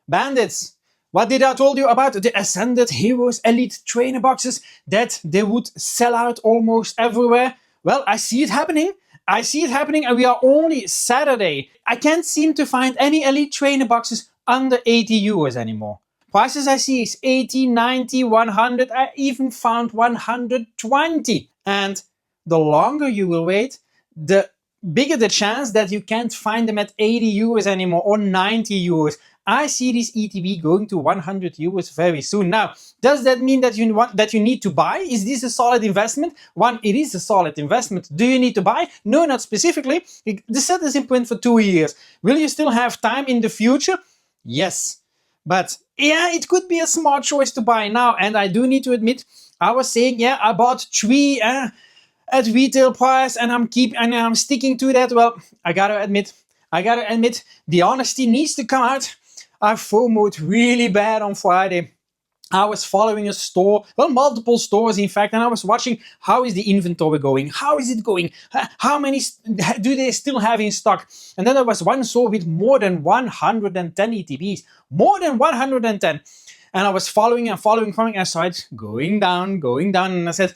Bandits. What did I told you about the Ascended Heroes Elite Trainer boxes? That they would sell out almost everywhere. Well, I see it happening. I see it happening, and we are only Saturday. I can't seem to find any Elite Trainer boxes under 80 euros anymore. Prices I see is 80, 90, 100. I even found 120. And the longer you will wait, the bigger the chance that you can't find them at 80 euros anymore or 90 euros. I see this ETB going to 100 euros very soon. Now, does that mean that you need to buy? Is this a solid investment? One, it is a solid investment. Do you need to buy? No, not specifically. The set is in print for 2 years. Will you still have time in the future? Yes. But yeah, it could be a smart choice to buy now. And I do need to admit, I was saying, yeah, I bought 3 at retail price, and I'm sticking to that. Well, I gotta admit, the honesty needs to come out. I FOMO'd really bad on Friday. I was following a store, well, multiple stores in fact, and I was watching how is the inventory going, how is it going, how many do they still have in stock. And then there was one store with more than 110 ETBs, more than 110. And I was following, and I saw it going down, and I said,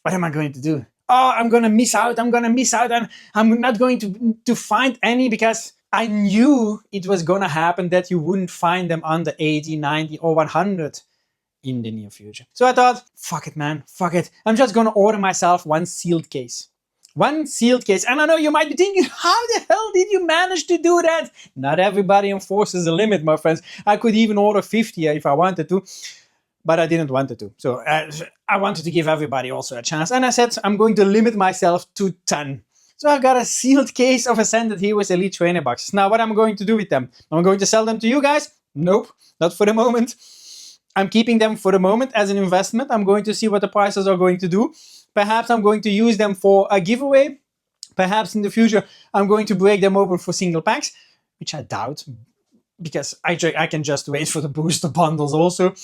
what am I going to do? Oh, I'm going to miss out, and I'm not going to find any, because I knew it was going to happen that you wouldn't find them under 80, 90 or 100 in the near future. So I thought, fuck it, man, fuck it. I'm just going to order myself one sealed case. One sealed case. And I know you might be thinking, how the hell did you manage to do that? Not everybody enforces a limit, my friends. I could even order 50 if I wanted to, but I didn't want to. So I wanted to give everybody also a chance. And I said, I'm going to limit myself to 10. So I've got a sealed case of Ascended Heroes Elite Trainer boxes. Now, what am I going to do with them? Am I going to sell them to you guys? Nope, not for the moment. I'm keeping them for the moment as an investment. I'm going to see what the prices are going to do. Perhaps I'm going to use them for a giveaway. Perhaps in the future, I'm going to break them open for single packs, which I doubt, because I can just wait for the booster bundles also.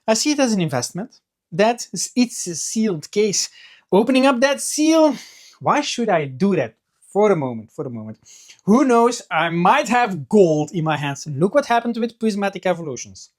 I see it as an investment. It's a sealed case. Opening up that seal, why should I do that? For the moment. Who knows? I might have gold in my hands. Look what happened with Prismatic Evolutions.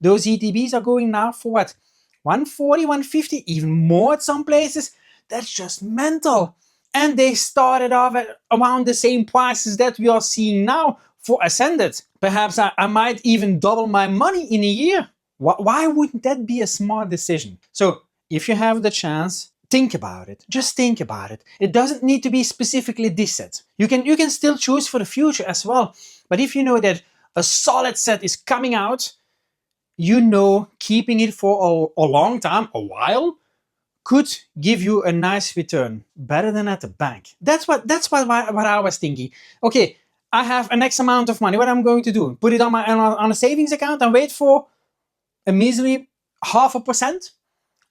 Those ETBs are going now for what? 140, 150, even more at some places. That's just mental. And they started off at around the same prices that we are seeing now for Ascended. Perhaps I might even double my money in a year. Why wouldn't that be a smart decision? So if you have the chance, think about it. Just think about it. It doesn't need to be specifically this set. You can still choose for the future as well. But if you know that a solid set is coming out, you know keeping it for a long time, a while, could give you a nice return. Better than at the bank. That's what I was thinking. Okay, I have an X amount of money. What am I going to do? Put it on a savings account and wait for a measly 0.5%?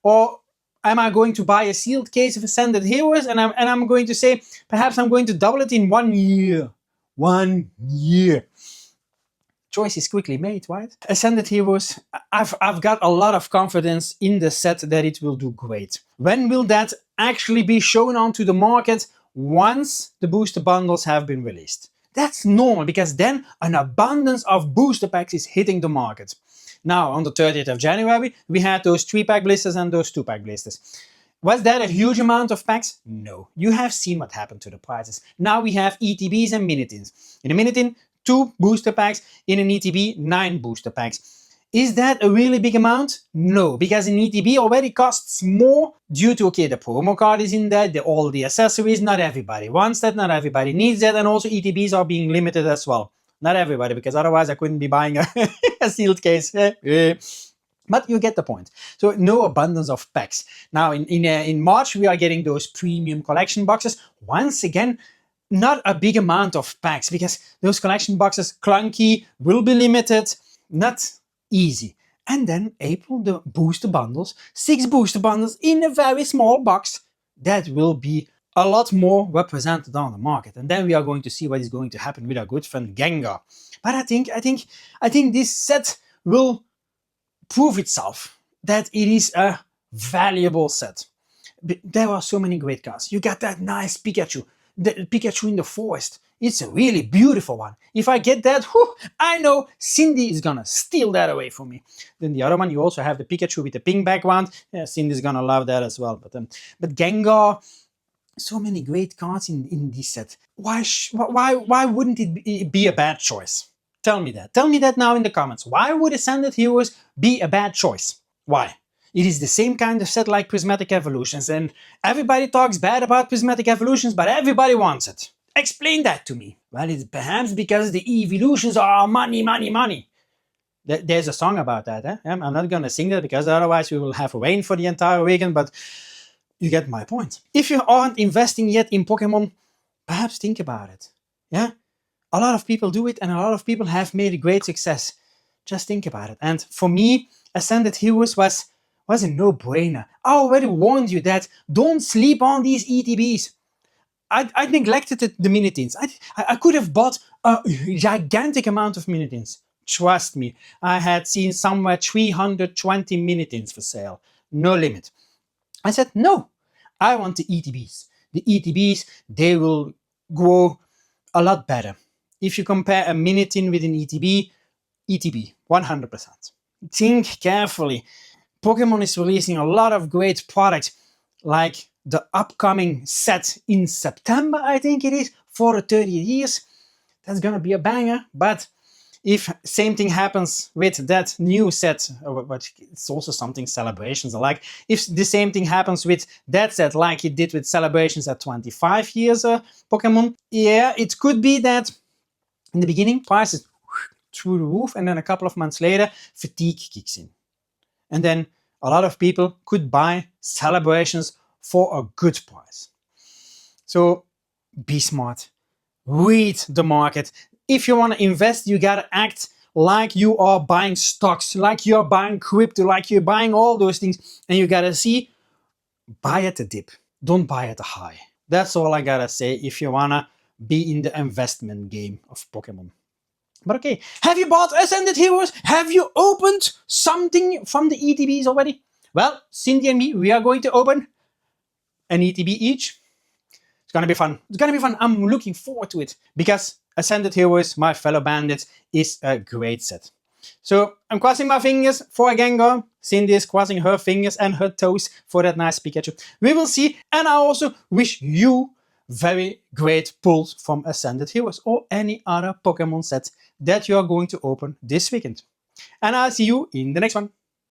Or am I going to buy a sealed case of Ascended Heroes and I'm going to say, perhaps I'm going to double it in 1 year. 1 year. Choice is quickly made, right? Ascended Heroes, I've got a lot of confidence in the set that it will do great. When will that actually be shown onto the market? Once the booster bundles have been released. That's normal, because then an abundance of booster packs is hitting the market. Now, on the 30th of January, we had those 3-pack blisters and those 2-pack blisters. Was that a huge amount of packs? No. You have seen what happened to the prices. Now we have ETBs and Minitins. In a Minitin, 2 booster packs. In an ETB, 9 booster packs. Is that a really big amount? No, because an ETB already costs more due to, okay, the promo card is in there, all the accessories. Not everybody wants that, not everybody needs that, and also ETBs are being limited as well. Not everybody, because otherwise I couldn't be buying a sealed case. But you get the point. So no abundance of packs. Now in March we are getting those premium collection boxes. Once again, not a big amount of packs, because those collection boxes, clunky, will be limited, not easy. And then April, the booster bundles, 6 booster bundles in a very small box. That will be a lot more represented on the market. And then we are going to see what is going to happen with our good friend Gengar. But I think this set will prove itself that it is a valuable set. There are so many great cards. You got that nice Pikachu, the Pikachu in the forest. It's a really beautiful one. If I get that, whew, I know Cindy is gonna steal that away from me. Then the other one, you also have the Pikachu with the pink background. Yeah, Cindy's gonna love that as well. But Gengar, so many great cards in this set. Why wouldn't it be a bad choice? Tell me that. Tell me that now in the comments. Why would Ascended Heroes be a bad choice? Why? It is the same kind of set like Prismatic Evolutions, and everybody talks bad about Prismatic Evolutions, but everybody wants it. Explain that to me. Well, it's perhaps because the evolutions are money, money, money. There's a song about that. Eh? I'm not gonna sing that because otherwise we will have rain for the entire weekend, but you get my point. If you aren't investing yet in Pokemon, perhaps think about it. Yeah? A lot of people do it and a lot of people have made a great success. Just think about it. And for me, Ascended Heroes was a no-brainer. I already warned you that don't sleep on these ETBs. I neglected the Minitins. I could have bought a gigantic amount of Minitins. Trust me, I had seen somewhere 320 Minitins for sale. No limit. I said, no, I want the ETBs. The ETBs, they will grow a lot better. If you compare a Minitin with an ETB, 100%. Think carefully. Pokemon is releasing a lot of great products, like the upcoming set in September, I think it is, for the 30 years. That's gonna be a banger, but if same thing happens with that new set, but it's also something Celebrations are like, if the same thing happens with that set like it did with Celebrations at 25 years Pokemon, yeah, it could be that in the beginning prices through the roof and then a couple of months later fatigue kicks in. And then a lot of people could buy Celebrations for a good price. So be smart, read the market. If you want to invest, you gotta act like you are buying stocks, like you're buying crypto, like you're buying all those things. And you gotta see, buy at the dip, don't buy at the high. That's all I gotta say if you wanna be in the investment game of Pokemon. But okay, have you bought Ascended Heroes? Have you opened something from the ETBs already? Well, Cindy and me, we are going to open an ETB each. It's gonna be fun. It's gonna be fun. I'm looking forward to it because Ascended Heroes, my fellow bandits, is a great set. So I'm crossing my fingers for a Gengar. Cindy is crossing her fingers and her toes for that nice Pikachu. We will see. And I also wish you very great pulls from Ascended Heroes or any other Pokemon set that you are going to open this weekend. And I'll see you in the next one.